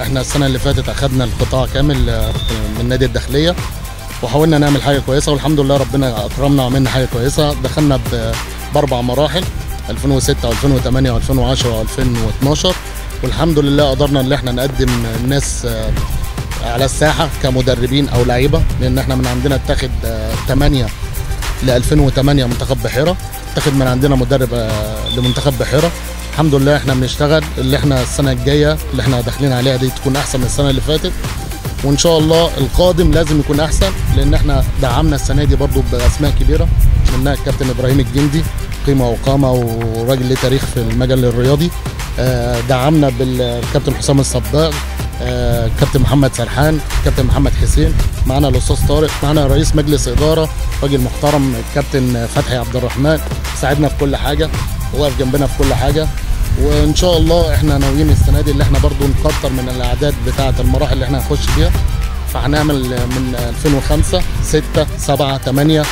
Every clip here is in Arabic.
احنا السنه اللي فاتت اخذنا القطاع كامل من نادي الداخليه، وحاولنا نعمل حاجه كويسه، والحمد لله ربنا اكرمنا وعملنا حاجه كويسه. دخلنا باربع مراحل 2006 و2008 و2010 و2012، والحمد لله قدرنا ان احنا نقدم الناس على الساحه كمدربين او لعيبه، لان احنا من عندنا اتاخد 8 ل 2008 منتخب بحيره، اتاخد من عندنا مدرب لمنتخب بحيره. الحمد لله احنا بنشتغل اللي احنا السنه الجايه اللي احنا داخلين عليها دي تكون احسن من السنه اللي فاتت، وان شاء الله القادم لازم يكون احسن، لان احنا دعمنا السنه دي برضو باسماء كبيره، منها الكابتن ابراهيم الجندي، قيمه وقامه وراجل ليه تاريخ في المجال الرياضي. دعمنا بالكابتن حسام الصباغ، كابتن محمد سرحان، كابتن محمد حسين، معنا الاستاذ طارق، معنا رئيس مجلس اداره راجل محترم الكابتن فتحي عبد الرحمن، ساعدنا في كل حاجه وواقف جنبنا في كل حاجه. وان شاء الله احنا ناويين السنه دي اللي احنا برضو نكتر من الاعداد بتاعه المراحل اللي احنا هنخش فيها، فهنعمل من 2005 6 7 8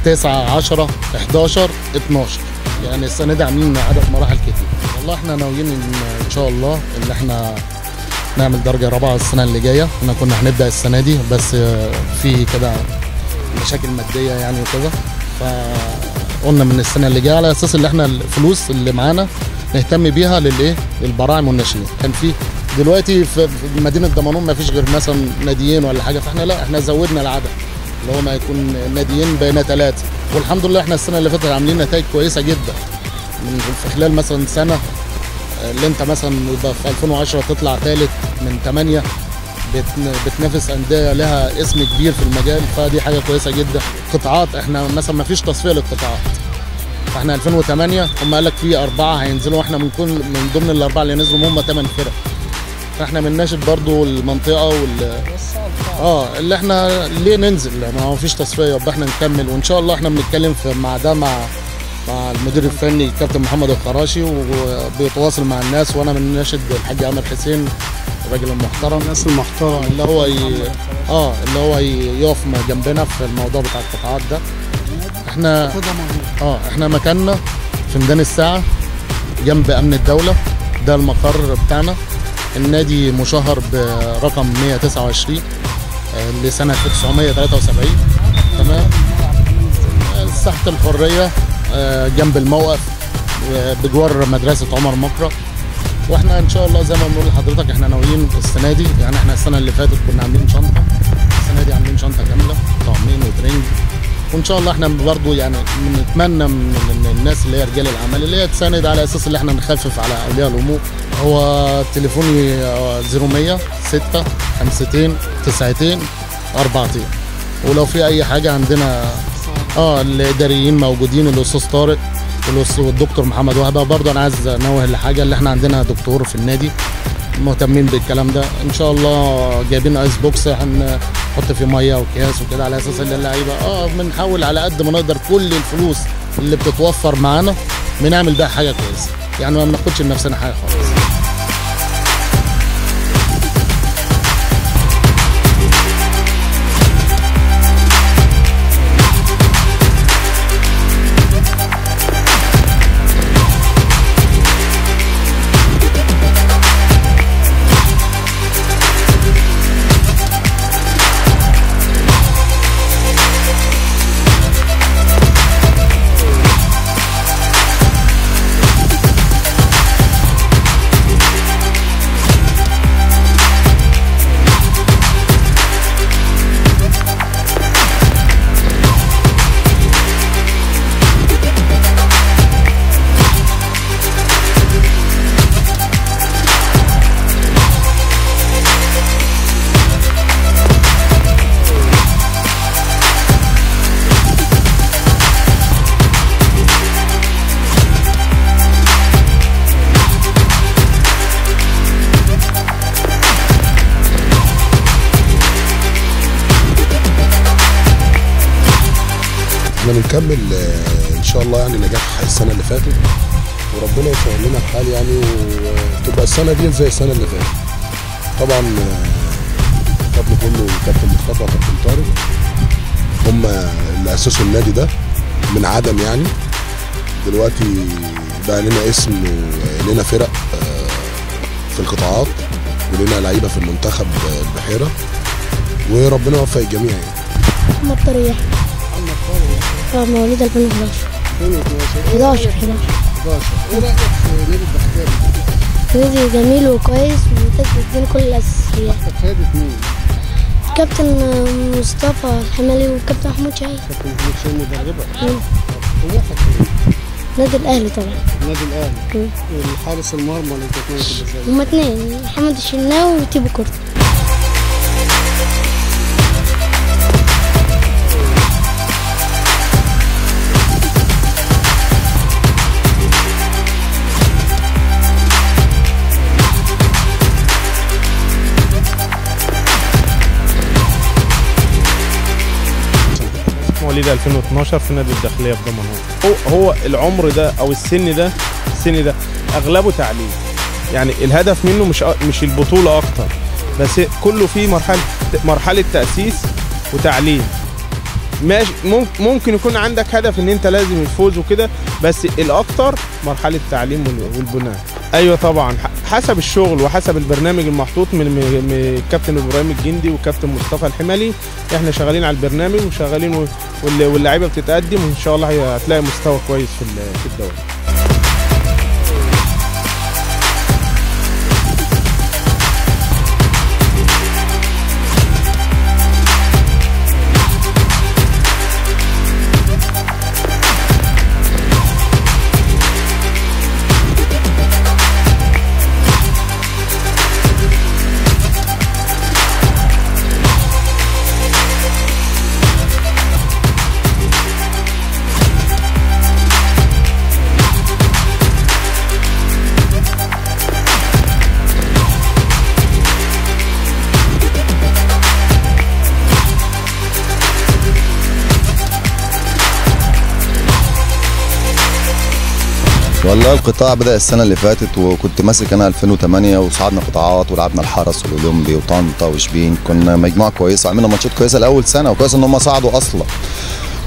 9 10 11 12، يعني السنه دي عاملين عدد مراحل كتير. والله احنا ناويين ان شاء الله ان احنا نعمل درجه رابعه السنه اللي جايه. احنا كنا هنبدا السنه دي بس في كده مشاكل ماديه يعني وكده، فقلنا من السنه اللي جايه على اساس ان احنا الفلوس اللي معانا نهتم بيها للبراعم والناشئين. كان في دلوقتي في مدينه دمنهور ما فيش غير مثلا ناديين ولا حاجه، فاحنا لا احنا زودنا العدد اللي هو ما يكون ناديين بين 3، والحمد لله احنا السنه اللي فاتت عاملين نتائج كويسه جدا. في خلال مثلا سنه اللي انت مثلا في 2010 تطلع ثالث من 8 بتنافس انديه لها اسم كبير في المجال، فدي حاجه كويسه جدا. قطاعات احنا مثلا ما فيش تصفيه للقطاعات، فاحنا 2008 هم قال لك في 4 هينزلوا، واحنا من ضمن ال4 اللي نزلوا هم 8 فرق، فاحنا بنناشد برضو المنطقه اللي احنا ليه ننزل، ما هو فيش تصفيه يبقى احنا نكمل. وان شاء الله احنا بنتكلم مع المدير الفني الكابتن محمد الخراشي، وبيتواصل مع الناس، وانا بنناشد الحاج عامر حسين الراجل المحترم، الناس المحترم اللي هو يقف جنبنا في الموضوع بتاع القطاعات ده. احنا مكاننا في ميدان الساعه جنب امن الدوله، ده المقر بتاعنا. النادي مشهر برقم 129 لسنه 1973، تمام. ساحه الحريه جنب الموقف بجوار مدرسه عمر مكرم. واحنا ان شاء الله زي ما بنقول لحضرتك احنا ناويين السنه دي، يعني احنا السنه اللي فاتت كنا عاملين شنطه، السنه دي عاملين شنطه كامله طعمين وترنج، وان شاء الله احنا برضو يعني بنتمنى من الناس اللي هي رجال الاعمال اللي هي تساند على اساس ان احنا نخفف على اولياء الامور. هو تليفوني 0100 6 52 90 4، ولو في اي حاجه عندنا الاداريين موجودين، الاستاذ طارق والدكتور محمد وهبه. برضه انا عايز انوه لحاجه اللي احنا عندنا دكتور في النادي مهتمين بالكلام ده، ان شاء الله جايبين ايس بوكس هنحط فيه ميه وكياس وكده على اساس ان اللعيبه بنحاول على قد ما نقدر كل الفلوس اللي بتتوفر معانا بنعمل بيها حاجه كويسه، يعني ما بناخدش لنفسنا حاجه خالص. احنا بنكمل ان شاء الله يعني نجاح السنه اللي فاتت، وربنا يسهل لنا الحال يعني، وتبقى السنه دي زي السنه اللي فاتت. طبعا فضل كله كابتن مصطفى وكابتن طارق، هم اللي اسسوا النادي ده من عدم يعني. دلوقتي بقى لنا اسم ولنا فرق في القطاعات، ولنا لعيبه في المنتخب البحيره، وربنا يوفق الجميع يعني. محمد طارق. مواليد 2011. 11. ايه رايك في نادي الداخليه؟ نادي جميل وكويس ومتدين كل الاساسيات. بقياده مين؟ كابتن مصطفى الحمالي وكابتن محمود شاهين. كابتن محمود شاهين مدربك. طموحك ايه؟ نادي الاهلي طبعا. النادي الاهلي. الحارس المرمى اللي انت كنت ازاي؟ هما اتنين، محمد الشناوي وتيبو كورت. مواليد 2012 في نادي الداخليه في دمنهور. هو العمر ده او السن ده اغلبه تعليم، يعني الهدف منه مش البطوله اكتر، بس كله فيه مرحله تاسيس وتعليم. ماشي، ممكن يكون عندك هدف ان انت لازم الفوز وكده، بس الاكتر مرحله التعليم والبناء. ايوه طبعا، حسب الشغل وحسب البرنامج المحطوط من الكابتن ابراهيم الجندي والكابتن مصطفى الحمالي. احنا شغالين على البرنامج وشغالين واللاعيبه بتتقدم، وان شاء الله هتلاقي مستوى كويس في الدوري. والله القطاع بدأ السنة اللي فاتت، وكنت ماسك أنا 2008 وصعدنا قطاعات ولعبنا الحرس والأولمبي وطنطا وشبين. كنا مجموعة كويسة وعملنا ماتشات كويسة لأول سنة، وكويس إن هم صعدوا أصلا.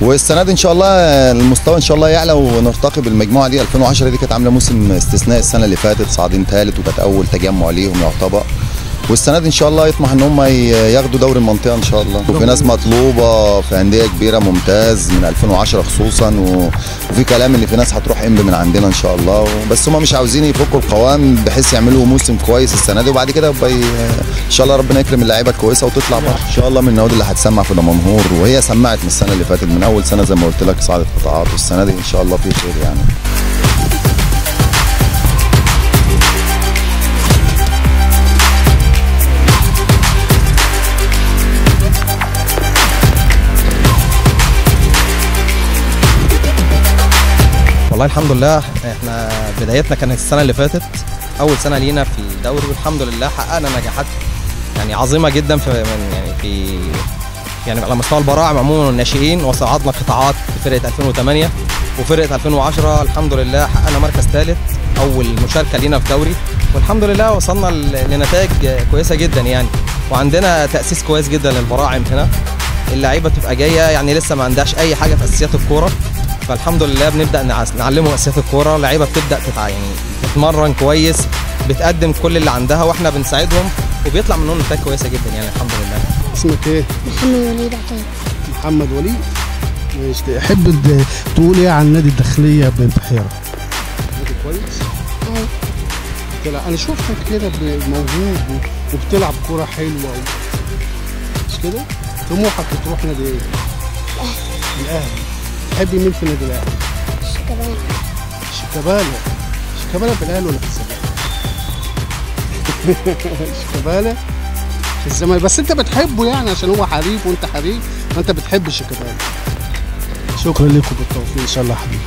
والسنة دي إن شاء الله المستوى إن شاء الله يعلى ونرتقي بالمجموعة دي. 2010 دي كانت عاملة موسم استثنائي السنة اللي فاتت، صاعدين ثالث وكانت أول تجمع ليهم يعتبر. والسنه دي ان شاء الله يطمح ان هم ياخدوا دوري المنطقه ان شاء الله. وفي ناس مطلوبه في انديه كبيره ممتاز من 2010 خصوصا، وفي كلام ان في ناس هتروح من عندنا ان شاء الله. بس هم مش عاوزين يفكوا القوام بحيث يعملوا موسم كويس السنه دي، وبعد كده ان شاء الله ربنا يكرم اللعيبه الكويسه وتطلع بره ان شاء الله من النوادي اللي هتسمع في دمنهور. وهي سمعت من السنه اللي فاتت، من اول سنه زي ما قلت لك صعدت قطاعات، والسنه دي ان شاء الله في خير يعني. والله الحمد لله، احنا بدايتنا كانت السنه اللي فاتت اول سنه لينا في الدوري، والحمد لله حققنا نجاحات يعني عظيمه جدا يعني على مستوى البراعم عموما والناشئين، وصعدنا قطاعات في فرقه 2008 وفرقه 2010. الحمد لله حققنا مركز ثالث، اول مشاركه لينا في دوري، والحمد لله وصلنا لنتائج كويسه جدا يعني. وعندنا تاسيس كويس جدا للبراعم هنا، اللعيبه تبقى جايه يعني لسه ما عندهاش اي حاجه في اساسيات الكوره، فالحمد لله بنبدا نعلمهم اساسيات الكوره. اللعيبه بتبدا يعني تتمرن كويس، بتقدم كل اللي عندها واحنا بنساعدهم، وبيطلع منهم نتائج كويسه جدا يعني الحمد لله. اسمك ايه؟ محمد وليد عطيه. محمد وليد. ماشي، تحب تقول ايه عن نادي الداخليه بالبحيره؟ نادي كويس؟ ايوه. انا شفتك كده موهوب وبتلعب كوره حلوه مش كده؟ طموحك تروح نادي ايه؟ الاهلي. تحبي مين في النادي الاهلي؟ شيكابالا في الاهلي ولا في الزمالك؟ شيكابالا في الزمالك، بس انت بتحبه يعني عشان هو حريف وانت حريف، فانت بتحب شيكابالا. شكرا لكم، بالتوفيق ان شاء الله يا حبيبي.